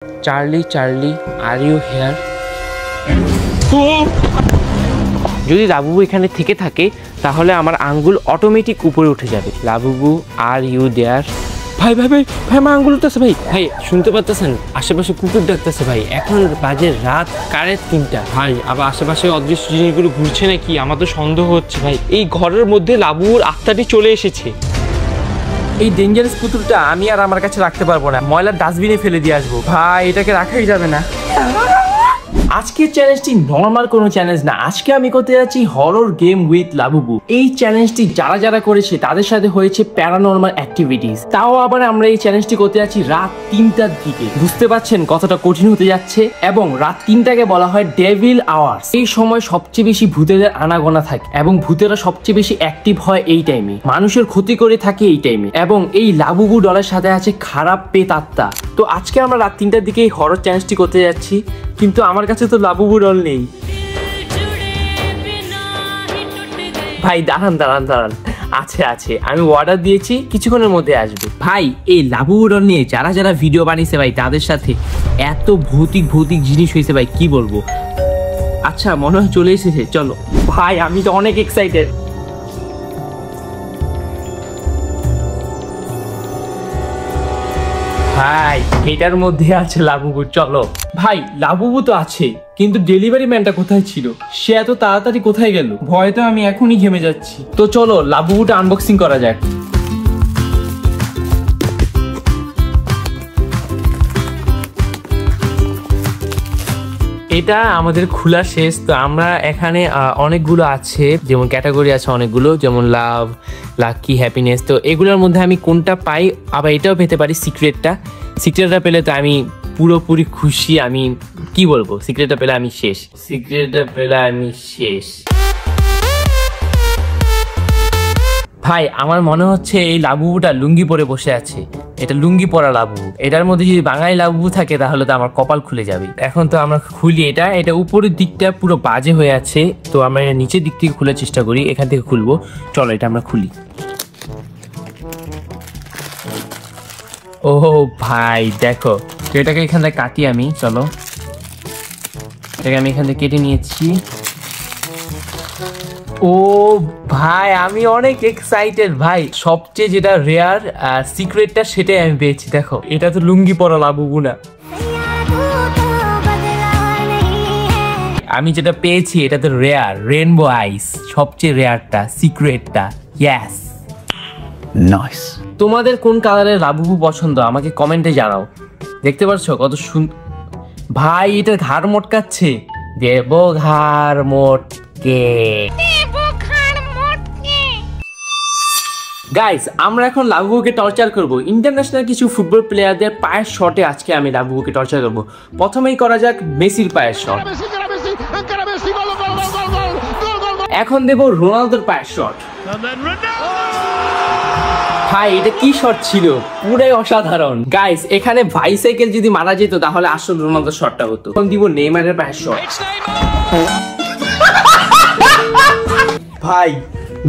Charlie Charlie are you here? যদি Labubu এখানে থেকে থাকে তাহলে আমার আঙ্গুল অটোমেটিক উপরে উঠে যাবে। Labubu are you there? ভাই ভাই ভাই ভাই আমার আঙ্গুল উঠতেছে ভাই। ভাই শুনতে পাচ্ছেন আশেপাশে কুকুর ডাকতেছে ভাই। এখন বাজে রাত 3:30। ভাই আবার আশেপাশে অদৃশ্য জিনিসগুলো ঘুরছে নাকি, আমার তো সন্দেহ হচ্ছে ভাই। এই ঘরের মধ্যে লাবুর আত্মাটি চলে এসেছে। এই ডেঞ্জারাস পুতুলটা আমি আর আমার কাছে রাখতে পারবো না, ময়লার ডাস্টবিনে ফেলে দিয়ে আসবো। ভাই এটাকে রাখাই যাবে না। আজকের চ্যালেঞ্জটি নর্মাল কোনো চ্যালেঞ্জ না, আজকে আমি করতে যাচ্ছি হরর গেম উইথ লাবুবু। এই চ্যালেঞ্জটি যারা যারা করেছে তাদের সাথে হয়েছে প্যারানর্মাল অ্যাক্টিভিটিস। তাও আবার আমরা এই চ্যালেঞ্জটি করতে যাচ্ছি রাত 3টার দিকে। বুঝতে পারছেন কতটা কঠিন হতে যাচ্ছে। এবং রাত 3টাকে বলা হয় ডেভিল আওয়ার্স। এই সময় সবচেয়ে বেশি ভূতেদের আনাগোনা থাকে এবং ভূতেরা সবচেয়ে বেশি অ্যাক্টিভ হয় এই টাইমে, মানুষের ক্ষতি করে থাকে এই টাইমে। এবং এই লাবুবু দলের সাথে আছে খারাপ পেতাত্তা। তো আজকে আমরা রাত 3টার দিকে এই হরর চ্যালেঞ্জটি করতে যাচ্ছি, কিন্তু আমার কাছে তো লাবুবু ডল নেই। ভাই দাঁড়ান দাঁড়ান দাঁড়ান, আছে আছে, আমি অর্ডার দিয়েছি, কিছুক্ষণের মধ্যে আসবে। ভাই এই লাবুবু ডল নিয়ে যারা যারা ভিডিও বানিয়েছে ভাই তাদের সাথে এত ভৌতিক ভৌতিক জিনিস হয়েছে ভাই, কি বলবো। আচ্ছা মনে হয় চলে এসেছে, চলো। ভাই আমি তো অনেক এক্সাইটেড। ভাই এটার মধ্যে আছে লাবুবু, চলো। ভাই লাবুবু তো আছে, কিন্তু ডেলিভারি ম্যানটা কোথায় ছিল? সে এত তাড়াতাড়ি কোথায় গেল? ভয়ে তো আমি এখনই ঘেমে যাচ্ছি। তো চলো লাবুবুটা আনবক্সিং করা যাক। এটা আমাদের খোলা শেষ। তো আমরা এখানে অনেকগুলো আছে, যেমন ক্যাটাগরি আছে অনেকগুলো, যেমন লাভ, লাকি, হ্যাপিনেস। তো এগুলোর মধ্যে আমি কোনটা পাই, আবার এটাও পেতে পারি সিক্রেটটা। সিক্রেটটা পেলে তো আমি পুরোপুরি খুশি। আমি কি বলবো, সিক্রেটটা পেলে আমি শেষ, সিক্রেটটা পেলে আমি শেষ। ভাই আমার মনে হচ্ছে এই লাবুবুটা লুঙ্গি পরে বসে আছে। এটা লুঙ্গি পরা লাবুবু। এটার মধ্যে যদি বাঙালি লাবুবু থাকে তাহলে তো আমার কপাল খুলে যাবে। এখন তো আমরা খুলি এটা। এটা উপরের দিকটা পুরো বাজে হয়ে আছে, তো আমরা নিচের দিক থেকে খোলার চেষ্টা করি। এখান থেকে খুলবো, চলো এটা আমরা খুলি। ও ভাই দেখো, তো এটাকে এখান থেকে কাটি আমি, চলো এটাকে আমি এখান থেকে কেটে নিয়েছি। ও ভাই আমি অনেক এক্সাইটেড ভাই। সবচেয়ে যেটা রেয়ার সিক্রেটটা সেটাই আমি পেয়েছি। দেখো এটা তো লুঙ্গি পরা লাবুবু না, আমি যেটা পেয়েছি এটা তো রেয়ার, রেনবো আইস, সবচেয়ে রেয়ারটা, সিক্রেটটা। Yes, nice. তোমাদের কোন কালারের লাবুবু পছন্দ আমাকে কমেন্টে জানাও। দেখতে পাচ্ছ কত সুন্দর। ভাই এটা ঘাড় মটকাচ্ছে, দেব ঘাড় মোটকে। গাইস আমরা এখন লাবুবুকে টর্চার করব। ইন্টারন্যাশনাল কিছু ফুটবল প্লেয়ারদের পায়ের শটে আজকে আমি লাবুবুকে টর্চার করব। প্রথমেই করা যাক মেসির পায়ের শট। এখন দেব রোনালদোর পায়ের শট। ভাই এটা কি শট ছিল, পুরাই অসাধারণ। গাইস এখানে বাইসাইকেল যদি মারা যেত তাহলে আসল রোনালদোর শটটা হতো। এখন দিব নেইমারের পায়ের শট। ভাই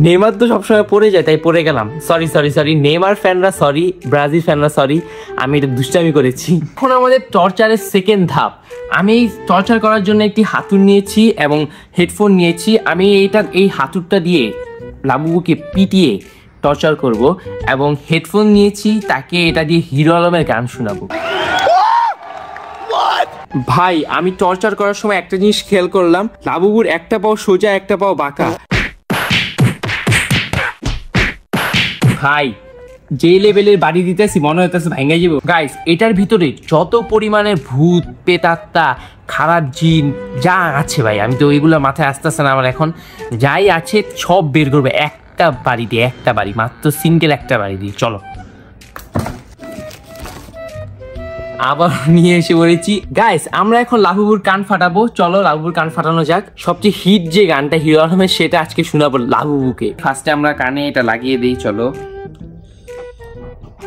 নেইমার তো সবসময় পড়ে যায়, তাই পড়ে গেলাম। সরি সরি সরি, নেইমার ফ্যানরা সরি, ব্রাজিল ফ্যানরা সরি, আমি এটা দুষ্টামি করেছি। এখন আমাদের টর্চারের সেকেন্ড ধাপ। আমি এই টর্চার করার জন্য একটি হাতুড় নিয়েছি এবং হেডফোন নিয়েছি। আমি এই হাতুড়টা দিয়ে লাবুবুকে পিটিয়ে টর্চার করব এবং হেডফোন নিয়েছি, তাকে এটা দিয়ে হিরো আলমের গান শোনাবো। ভাই আমি টর্চার করার সময় একটা জিনিস খেয়াল করলাম, লাবুবুর একটা পাও সোজা একটা পাও বাঁকা। ভাই যে লেভেলের বাড়ি দিতেছি মনে হইতেছে ভাঙা যাবো। গাইস এটার ভিতরে যত পরিমাণের ভূত, পেতাত্তা, খারাপ জিন যা আছে ভাই, আমি তো ওইগুলো মাথায় আসতেছে না আমার এখন। যাই আছে সব বের করবে একটা বাড়ি দিয়ে, একটা বাড়ি মাত্র, সিঙ্গেল একটা বাড়ি দিয়ে। চলো আবার নিয়ে এসে পড়েছি। গাইস আমরা এখন লাবুবুর কান ফাটাবো, চলো লাবুবুর কান ফাটানো যাক। সবচেয়ে হিট যে গানটা হিরো আলমের সেটা আজকে শোনাবো লাবুবুকে। ফার্স্টে আমরা কানে এটা লাগিয়ে দিই, চলো।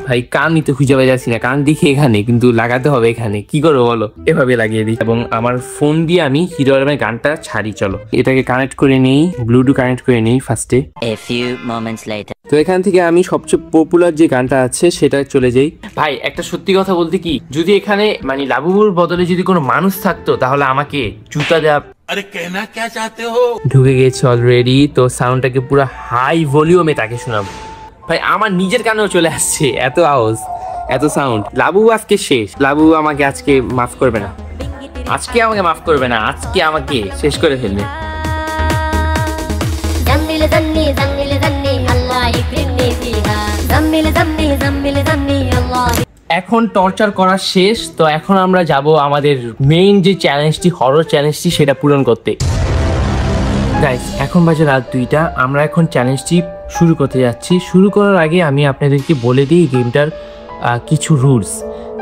ভাই কান নিতে খুঁজে পাই যাচ্ছি না, কান দেখি এখানে, কিন্তু লাগাতে হবে এখানে, কি করবো বলো? এভাবে লাগিয়ে দিই এবং আমার ফোন দিয়ে আমি হিরো আলমের গানটা ছাড়ি। চলো এটাকে কানেক্ট করে নেই, ব্লুটুথ কানেক্ট করে নেই ফার্স্টে। তো এখান থেকে আমি সবচেয়ে পপুলার যে গানটা আছে সেটা চলে যাই। ভাই একটা সত্যি কথা বলতে কি, যদি এখানে মানে লাবুবুর বদলে যদি কোনো মানুষ থাকতো তাহলে আমাকে জুতা দেওয়া। আরে কেনা কে চাতে হো? ঢুকে গেছে অলরেডি। তো সাউন্ডটাকে পুরো হাই ভলিউমে তাকে শোনাবো। ভাই আমার নিজের কানেও চলে আসছে এত আওয়াজ, এত সাউন্ড। লাবুবু আজকে শেষ, লাবুবু আমাকে আজকে মাফ করবে না, আজকে আমাকে মাফ করবে না, আজকে আমাকে শেষ করে ফেলবে। এখন টর্চার করা শেষ, তো এখন আমরা যাব আমাদের মেইন যে চ্যালেঞ্জটি, হরর চ্যালেঞ্জটি, সেটা পূরণ করতে। গাইস এখন বাজে রাত 2টা, আমরা এখন চ্যালেঞ্জটি শুরু করতে যাচ্ছি। শুরু করার আগে আমি আপনাদেরকে বলে দিই গেমটার কিছু রুলস।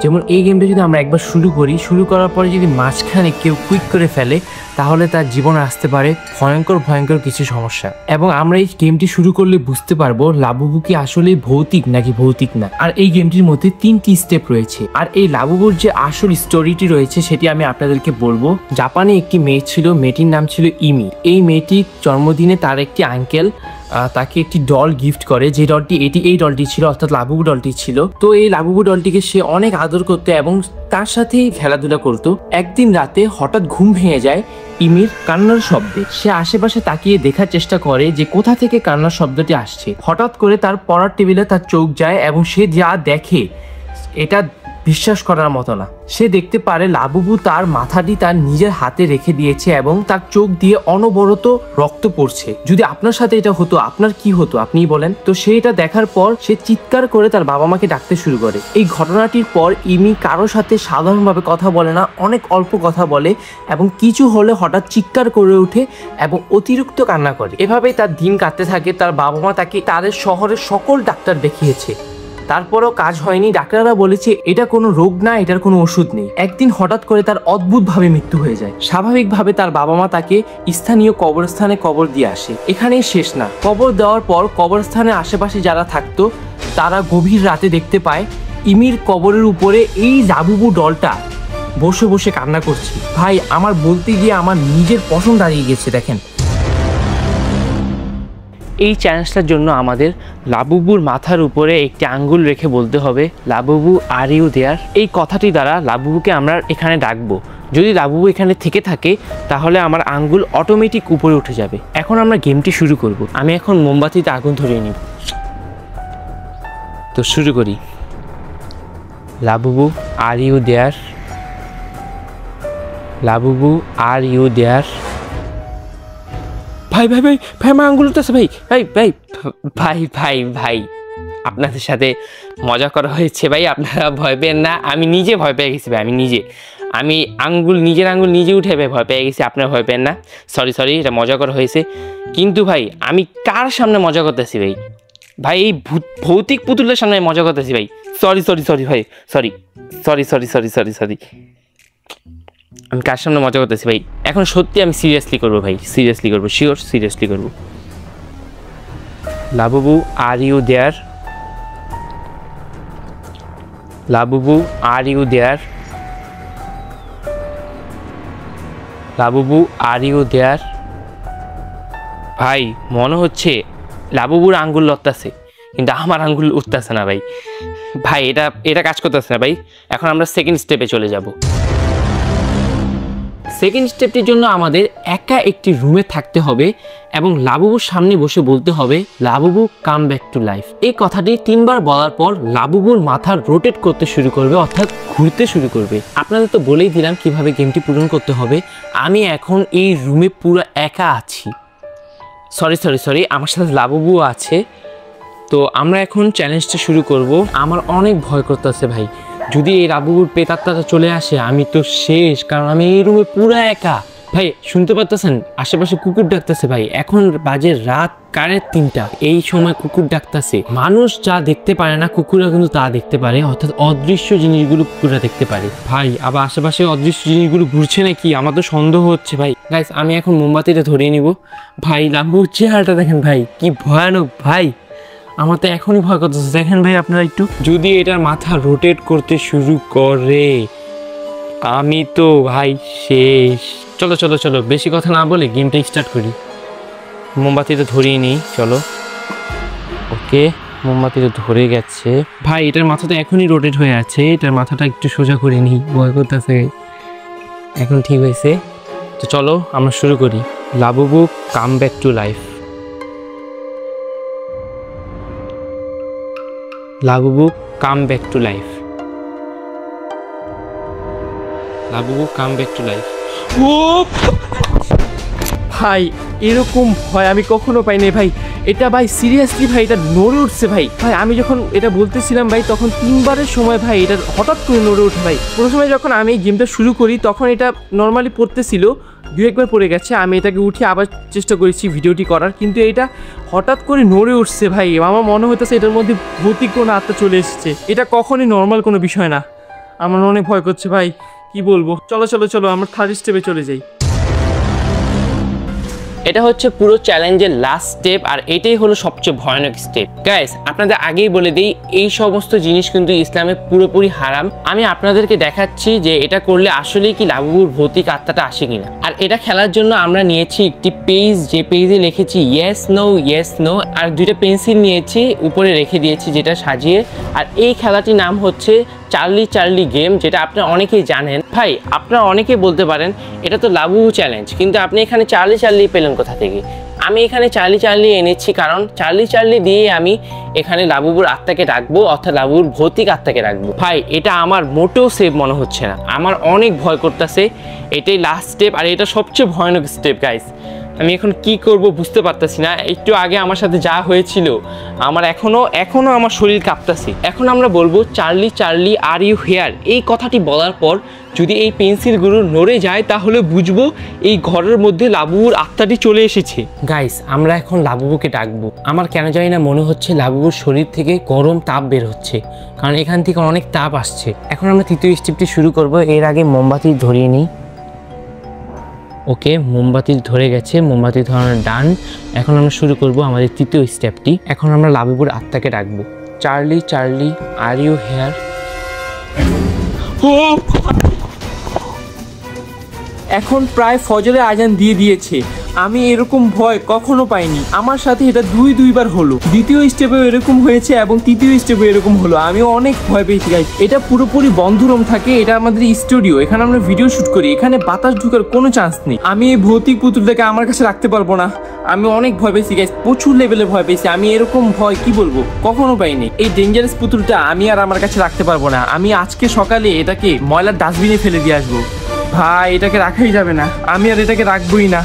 যেমন এই গেমটা যদি আমরা একবার শুরু করি, শুরু করার পরে যদি মাঝখানে কেউ কুইক করে ফেলে তাহলে তার জীবনে আসতে পারে ভয়ঙ্কর ভয়ঙ্কর কিছু সমস্যা। এবং আমরা এই গেমটি শুরু করলে বুঝতে পারবো লাবুবু কি আসলে ভৌতিক নাকি ভৌতিক না। আর এই গেমটির মধ্যে 3টি স্টেপ রয়েছে। আর এই লাবুবুর যে আসল স্টোরিটি রয়েছে সেটি আমি আপনাদেরকে বলবো। জাপানে একটি মেয়ে ছিল, মেয়েটির নাম ছিল ইমি। এই মেয়েটির জন্মদিনে তার একটি আঙ্কেল তাকে একটি ডল গিফট করে, যে ডলটি এই ডলটি ছিল, অর্থাৎ লাবুবু ডলটি ছিল। তো এই লাবুবু ডলটিকে সে অনেক আদর করতো এবং তার সাথেই খেলাধুলা করতো। একদিন রাতে হঠাৎ ঘুম ভেঙে যায় ইমির কান্নার শব্দে। সে আশেপাশে তাকিয়ে দেখার চেষ্টা করে যে কোথা থেকে কান্নার শব্দটি আসছে। হঠাৎ করে তার পড়ার টেবিলে তার চোখ যায় এবং সে যা দেখে এটা বিশ্বাস করার মতো না। সে দেখতে পারে লাবুবু তার মাথাটি তার নিজের হাতে রেখে দিয়েছে এবং তার চোখ দিয়ে অনবরত রক্ত পড়ছে। যদি আপনার সাথে এটা হতো আপনার কি হতো আপনিই বলেন। তো সে এটা দেখার পর সে চিৎকার করে তার বাবা মাকে ডাকতে শুরু করে। এই ঘটনাটির পর ইমি কারোর সাথে সাধারণভাবে কথা বলে না, অনেক অল্প কথা বলে এবং কিছু হলে হঠাৎ চিৎকার করে ওঠে এবং অতিরিক্ত কান্না করে। এভাবেই তার দিন কাটতে থাকে। তার বাবা মা তাকে তাদের শহরের সকল ডাক্তার দেখিয়েছে, তারপরও কাজ হয়নি। ডাক্তাররা বলেছে এটা কোনো রোগ না, এটার কোনো ওষুধ নেই। একদিন হঠাৎ করে তার অদ্ভুতভাবে মৃত্যু হয়ে যায়। স্বাভাবিকভাবে তার বাবা মা তাকে স্থানীয় কবরস্থানে কবর দিয়ে আসে। এখানেই শেষ না, কবর দেওয়ার পর কবরস্থানের আশেপাশে যারা থাকতো তারা গভীর রাতে দেখতে পায় ইমির কবরের উপরে এই লাবুবু ডলটা বসে বসে কান্না করছে। ভাই আমার বলতে গিয়ে আমার নিজের পছন্দ দাঁড়িয়ে গেছে। দেখেন এই চ্যালেঞ্জটার জন্য আমাদের লাবুবুর মাথার উপরে একটি আঙ্গুল রেখে বলতে হবে লাবুবু আর ইউ দেয়ার। এই কথাটি দ্বারা লাবুবুকে আমরা এখানে ডাকবো। যদি লাবুবু এখানে থেকে থাকে তাহলে আমার আঙ্গুল অটোমেটিক উপরে উঠে যাবে। এখন আমরা গেমটি শুরু করব। আমি এখন মোমবাতিতে আগুন ধরিয়ে নিব। তো শুরু করি। Labubu are you there, Labubu are you there. ভাই ভাই ভাই ভাই আমার আঙ্গুল উঠতেছে। ভাই ভাই ভাই ভাই ভাই ভাই আপনাদের সাথে মজা করা হয়েছে ভাই, আপনারা ভয় পেন না। আমি নিজে ভয় পেয়ে গেছি ভাই, আমি নিজের আঙ্গুল নিজে উঠে ভাই ভয় পেয়ে গেছি। আপনারা ভয় পেন না, সরি এটা মজা করা হয়েছে। কিন্তু ভাই আমি কার সামনে মজা করতেছি ভাই? ভাই এই ভৌতিক পুতুলের সামনে মজা করতেছি ভাই। সরি ভাই, সরি আমি কার সামনে মজা করতেছি ভাই? এখন সত্যি আমি সিরিয়াসলি করবো ভাই, সিরিয়াসলি করবো, শিওর সিরিয়াসলি করবো। Labubu are you there, Labubu are you there, Labubu are you there. ভাই মনে হচ্ছে লাবুবুর আঙ্গুল লড়তেছে কিন্তু আমার আঙ্গুল উঠতেছে না ভাই। ভাই এটা কাজ করতেছে না ভাই। এখন আমরা সেকেন্ড স্টেপে চলে যাব। সেকেন্ড স্টেপটির জন্য আমাদের একা একটি রুমে থাকতে হবে এবং লাবুবুর সামনে বসে বলতে হবে Labubu come back to life. এই কথাটি 3বার বলার পর লাবুবুর মাথা রোটেট করতে শুরু করবে, অর্থাৎ ঘুরতে শুরু করবে। আপনাদের তো বলেই দিলাম কিভাবে গেমটি পূরণ করতে হবে। আমি এখন এই রুমে পুরো একা আছি। সরি আমার সাথে লাবুবু আছে। তো আমরা এখন চ্যালেঞ্জটা শুরু করব। আমার অনেক ভয় করতেছে ভাই, যদি এই লাবুবুর প্রেতাত্মাটা চলে আসে আমি তো শেষ, কারণ আমি এই রুমে পুরো একা। ভাই শুনতে পারতেছেন আশেপাশে কুকুর ডাকতেছে ভাই। এখন বাজে রাত 3:30, এই সময় কুকুর ডাকতেছে। মানুষ যা দেখতে পারে না কুকুররা কিন্তু তা দেখতে পারে, অর্থাৎ অদৃশ্য জিনিসগুলো কুকুররা দেখতে পারে। ভাই আবার আশেপাশে অদৃশ্য জিনিসগুলো ঘুরছে নাকি আমার তো সন্দেহ হচ্ছে ভাই। গাইস আমি এখন মোমবাতিটা ধরিয়ে নিব। ভাই লাবুবুর চেহারাটা দেখেন ভাই, কি ভয়ানক ভাই। আমার তো এখনই ভয় করতেছে। দেখেন ভাই আপনারা একটু, যদি এটার মাথা রোটেট করতে শুরু করে আমি তো ভাই শেষ। চলো চলো চলো, বেশি কথা না বলে গেমটা স্টার্ট করি। মোমবাতিটা ধরিয়ে নিই, চলো। ওকে, মোমবাতিটা ধরে গেছে। ভাই এটার মাথা তো এখনই রোটেট হয়ে আছে, এটার মাথাটা একটু সোজা করে নিই, ভয় করতেছে। এখন ঠিক হয়েছে, তো চলো আমরা শুরু করি। Labubu come back to life. Labubu come back to life. Labubu come back to life. ও ভাই, এরকম ভয় আমি কখনো পাইনি ভাই। এটা ভাই সিরিয়াসলি ভাই, এটা নড়ে উঠছে ভাই। ভাই আমি যখন এটা বলতেছিলাম ভাই, তখন 3বারের সময় ভাই এটা হঠাৎ করে নড়ে উঠে ভাই। প্রথমে যখন আমি গেমটা শুরু করি তখন এটা নর্মালি পড়তেছিল, 2-1বার পড়ে গেছে। আমি এটাকে উঠিয়ে আবার চেষ্টা করেছি ভিডিওটি করার, কিন্তু এটা হঠাৎ করে নড়ে উঠছে ভাই। আমার মনে হইতেছে এটার মধ্যে ভৌতিক কোনো আত্মা চলে এসেছে। এটা কখনই নর্মাল কোনো বিষয় না। আমার অনেক ভয় করছে ভাই, কি বলবো। চলো চলো চলো, আমরা 3rd স্টেপে চলে যাই। এটা হচ্ছে পুরো চ্যালেঞ্জের লাস্ট স্টেপ, আর এটাই হলো সবচেয়ে ভয়ানক স্টেপ। গাইস আপনাদের আগেই বলে দিই, এই সমস্ত জিনিস কিন্তু ইসলামে পুরোপুরি হারাম। আমি আপনাদেরকে দেখাচ্ছি যে এটা করলে আসলেই কি লাবুবুর ভৌতিক আত্মাটা আসে কিনা। আর এটা খেলার জন্য আমরা নিয়েছি একটি পেজ, যে পেজে লিখেছি ইয়েস নো, আর 2টা পেন্সিল নিয়েছি, উপরে রেখে দিয়েছি যেটা সাজিয়ে। আর এই খেলাটির নাম হচ্ছে চার্লি চার্লি গেম, যেটা আপনারা অনেকেই জানেন। ভাই আপনারা অনেকেই বলতে পারেন এটা তো লাবুবু চ্যালেঞ্জ, কিন্তু আপনি এখানে চার্লি চার্লি পেলেন কোথা থেকে? আমি এখানে চার্লি চার্লি এনেছি কারণ চার্লি চার্লি দিয়ে আমি এখানে লাবুবুর আত্মাকে রাখবো, অর্থাৎ লাবুবুর ভৌতিক আত্মাকে রাখবো। ভাই এটা আমার মোটেও সেফ মনে হচ্ছে না, আমার অনেক ভয় করতেছে। এটাই লাস্ট স্টেপ, আর এটা সবচেয়ে ভয়ানক স্টেপ গাইস। আমি এখন কি করব বুঝতে পারতেছি না। একটু আগে আমার সাথে যা হয়েছিল, আমার এখনো আমার শরীর কাঁপতেছে। এখন আমরা বলবো Charlie Charlie are you here, এই কথাটি বলার পর যদি এই পেন্সিলগুলো নড়ে যায় তাহলে বুঝবো এই ঘরের মধ্যে লাবুবুর আত্মাটি চলে এসেছে। গাইস আমরা এখন লাবুবুকে ডাকবো। আমার কেন জানি না মনে হচ্ছে লাবুবুর শরীর থেকে গরম তাপ বের হচ্ছে, কারণ এখান থেকে অনেক তাপ আসছে। এখন আমরা 3য় স্টেপটি শুরু করব। এর আগে মোমবাতি ধরিয়ে নিই। ওকে, মোমবাতি ধরে গেছে, মোমবাতি ধরানো ডান। এখন আমরা শুরু করব আমাদের 3য় স্টেপটি। এখন আমরা লাবুবুর আত্মাকে ডাকবো। Charlie Charlie are you here. এখন প্রায় ফজরের আজান দিয়ে দিয়েছে। আমি এরকম ভয় কখনো পাইনি। আমার সাথে এটা 2বার হলো। 2য় স্টেপেও এরকম হয়েছে এবং 3য় স্টেপেও এরকম হলো। আমিও অনেক ভয় পেয়েছি গাইস। এটা পুরোপুরি বন্ধ রুম থাকে, এটা আমাদের স্টুডিও, এখানে আমরা ভিডিও শুট করি, এখানে বাতাস ঢোকার কোনো চান্স নেই। আমি এই ভৌতিক পুতুলটাকে আমার কাছে রাখতে পারবো না। আমি অনেক ভয় পেয়েছি গাইস, প্রচুর লেভেলে ভয় পেয়েছি। আমি এরকম ভয় কি বলবো কখনো পাইনি। এই ডেঞ্জারাস পুতুলটা আমি আর আমার কাছে রাখতে পারবো না। আমি আজকে সকালে এটাকে ময়লার ডাস্টবিনে ফেলে দিয়ে আসবো। ভাই এটাকে রাখাই যাবে না, আমি আর এটাকে রাখবোই না।